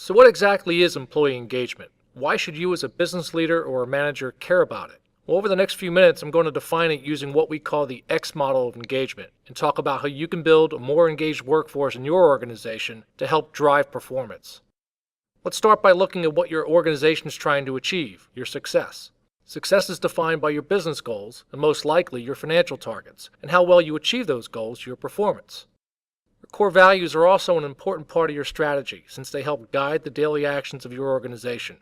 So what exactly is employee engagement? Why should you as a business leader or a manager care about it? Well, over the next few minutes, I'm going to define it using what we call the X model of engagement and talk about how you can build a more engaged workforce in your organization to help drive performance. Let's start by looking at what your organization is trying to achieve, your success. Success is defined by your business goals and most likely your financial targets, and how well you achieve those goals, your performance. Your core values are also an important part of your strategy since they help guide the daily actions of your organization.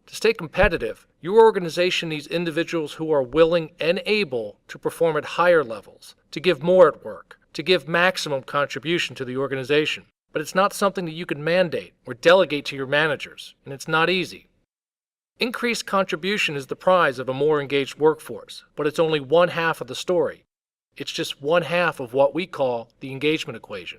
To stay competitive, your organization needs individuals who are willing and able to perform at higher levels, to give more at work, to give maximum contribution to the organization. But it's not something that you can mandate or delegate to your managers, and it's not easy. Increased contribution is the prize of a more engaged workforce, but it's only one half of the story. It's just one half of what we call the engagement equation.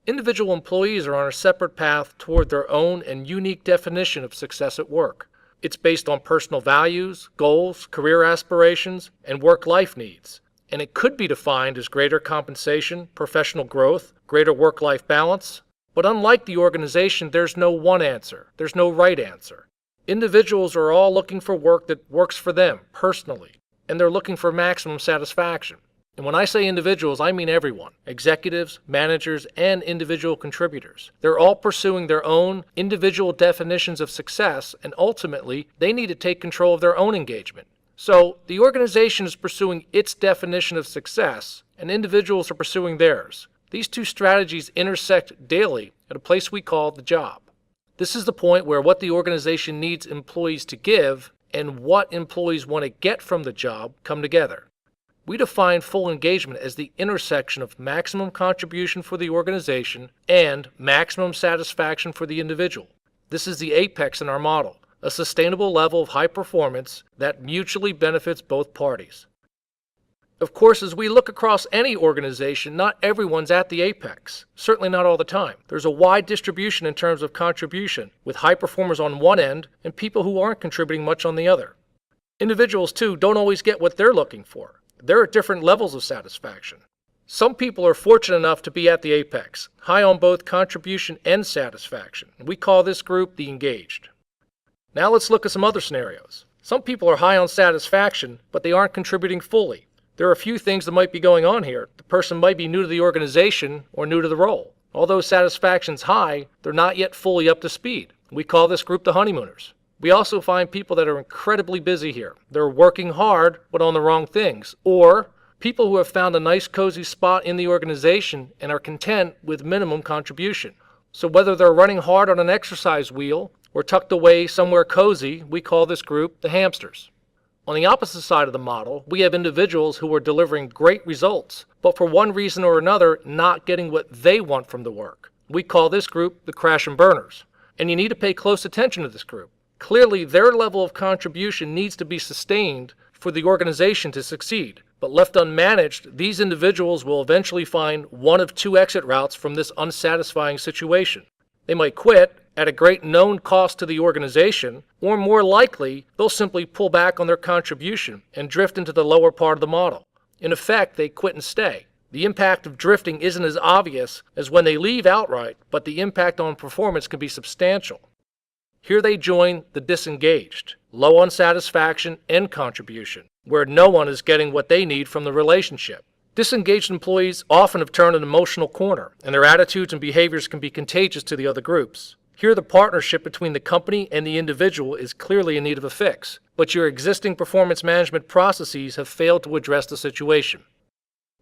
Individual employees are on a separate path toward their own and unique definition of success at work. It's based on personal values, goals, career aspirations, and work-life needs. And it could be defined as greater compensation, professional growth, greater work-life balance. But unlike the organization, there's no one answer. There's no right answer. Individuals are all looking for work that works for them personally, and they're looking for maximum satisfaction. And when I say individuals, I mean everyone, executives, managers, and individual contributors. They're all pursuing their own individual definitions of success, and ultimately, they need to take control of their own engagement. So, the organization is pursuing its definition of success, and individuals are pursuing theirs. These two strategies intersect daily at a place we call the job. This is the point where what the organization needs employees to give and what employees want to get from the job come together. We define full engagement as the intersection of maximum contribution for the organization and maximum satisfaction for the individual. This is the apex in our model, a sustainable level of high performance that mutually benefits both parties. Of course, as we look across any organization, not everyone's at the apex, certainly not all the time. There's a wide distribution in terms of contribution, with high performers on one end and people who aren't contributing much on the other. Individuals, too, don't always get what they're looking for. There are different levels of satisfaction. Some people are fortunate enough to be at the apex, high on both contribution and satisfaction. We call this group the engaged. Now let's look at some other scenarios. Some people are high on satisfaction, but they aren't contributing fully. There are a few things that might be going on here. The person might be new to the organization or new to the role. Although satisfaction's high, they're not yet fully up to speed. We call this group the honeymooners. We also find people that are incredibly busy here. They're working hard, but on the wrong things. Or people who have found a nice cozy spot in the organization and are content with minimum contribution. So whether they're running hard on an exercise wheel or tucked away somewhere cozy, we call this group the hamsters. On the opposite side of the model, we have individuals who are delivering great results, but for one reason or another, not getting what they want from the work. We call this group the crash and burners. And you need to pay close attention to this group. Clearly, their level of contribution needs to be sustained for the organization to succeed. But left unmanaged, these individuals will eventually find one of two exit routes from this unsatisfying situation. They might quit at a great known cost to the organization, or more likely, they'll simply pull back on their contribution and drift into the lower part of the model. In effect, they quit and stay. The impact of drifting isn't as obvious as when they leave outright, but the impact on performance can be substantial. Here they join the disengaged, low on satisfaction and contribution, where no one is getting what they need from the relationship. Disengaged employees often have turned an emotional corner, and their attitudes and behaviors can be contagious to the other groups. Here the partnership between the company and the individual is clearly in need of a fix, but your existing performance management processes have failed to address the situation.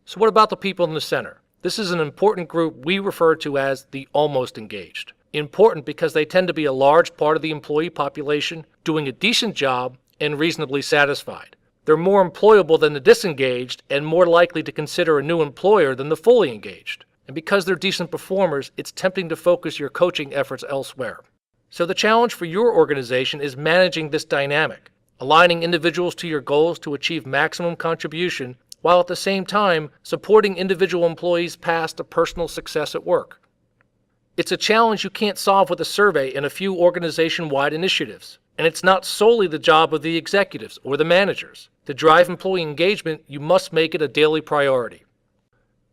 So what about the people in the center? This is an important group we refer to as the almost engaged. Important because they tend to be a large part of the employee population doing a decent job and reasonably satisfied. They're more employable than the disengaged and more likely to consider a new employer than the fully engaged. And because they're decent performers, it's tempting to focus your coaching efforts elsewhere. So the challenge for your organization is managing this dynamic, aligning individuals to your goals to achieve maximum contribution, while at the same time supporting individual employees' paths to personal success at work. It's a challenge you can't solve with a survey and a few organization-wide initiatives. And it's not solely the job of the executives or the managers. To drive employee engagement, you must make it a daily priority.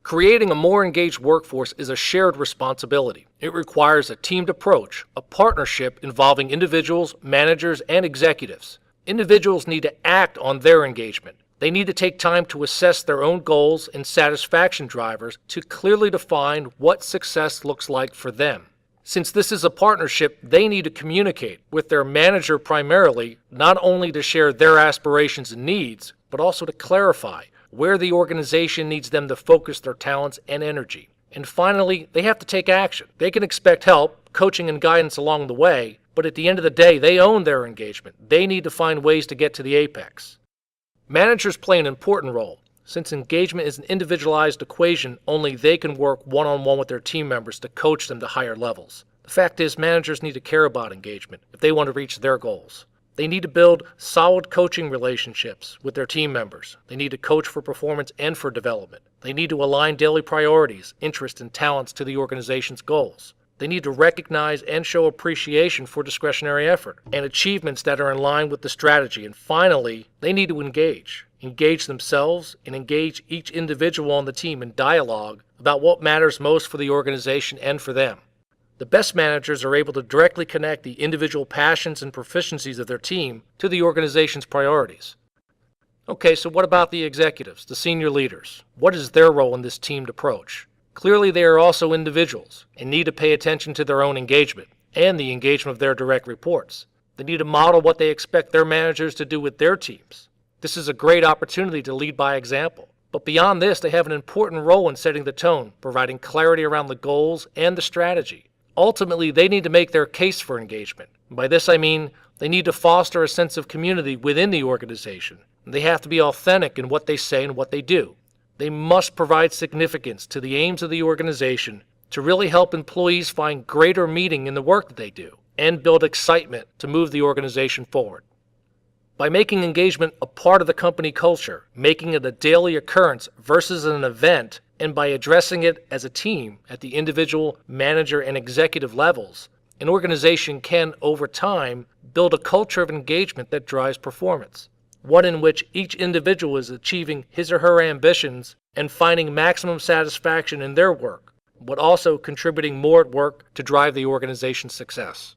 Creating a more engaged workforce is a shared responsibility. It requires a teamed approach, a partnership involving individuals, managers, and executives. Individuals need to act on their engagement. They need to take time to assess their own goals and satisfaction drivers to clearly define what success looks like for them. Since this is a partnership, they need to communicate with their manager primarily, not only to share their aspirations and needs, but also to clarify where the organization needs them to focus their talents and energy. And finally, they have to take action. They can expect help, coaching, and guidance along the way, but at the end of the day, they own their engagement. They need to find ways to get to the apex. Managers play an important role. Since engagement is an individualized equation, only they can work one-on-one with their team members to coach them to higher levels. The fact is, managers need to care about engagement if they want to reach their goals. They need to build solid coaching relationships with their team members. They need to coach for performance and for development. They need to align daily priorities, interests, and talents to the organization's goals. They need to recognize and show appreciation for discretionary effort and achievements that are in line with the strategy. And finally, they need to engage themselves and engage each individual on the team in dialogue about what matters most for the organization and for them. The best managers are able to directly connect the individual passions and proficiencies of their team to the organization's priorities. Okay, so what about the executives, the senior leaders? What is their role in this teamed approach? Clearly, they are also individuals and need to pay attention to their own engagement and the engagement of their direct reports. They need to model what they expect their managers to do with their teams. This is a great opportunity to lead by example. But beyond this, they have an important role in setting the tone, providing clarity around the goals and the strategy. Ultimately, they need to make their case for engagement. By this I mean they need to foster a sense of community within the organization. They have to be authentic in what they say and what they do. They must provide significance to the aims of the organization to really help employees find greater meaning in the work that they do and build excitement to move the organization forward. By making engagement a part of the company culture, making it a daily occurrence versus an event, and by addressing it as a team at the individual, manager, and executive levels, an organization can, over time, build a culture of engagement that drives performance, one in which each individual is achieving his or her ambitions and finding maximum satisfaction in their work, but also contributing more at work to drive the organization's success.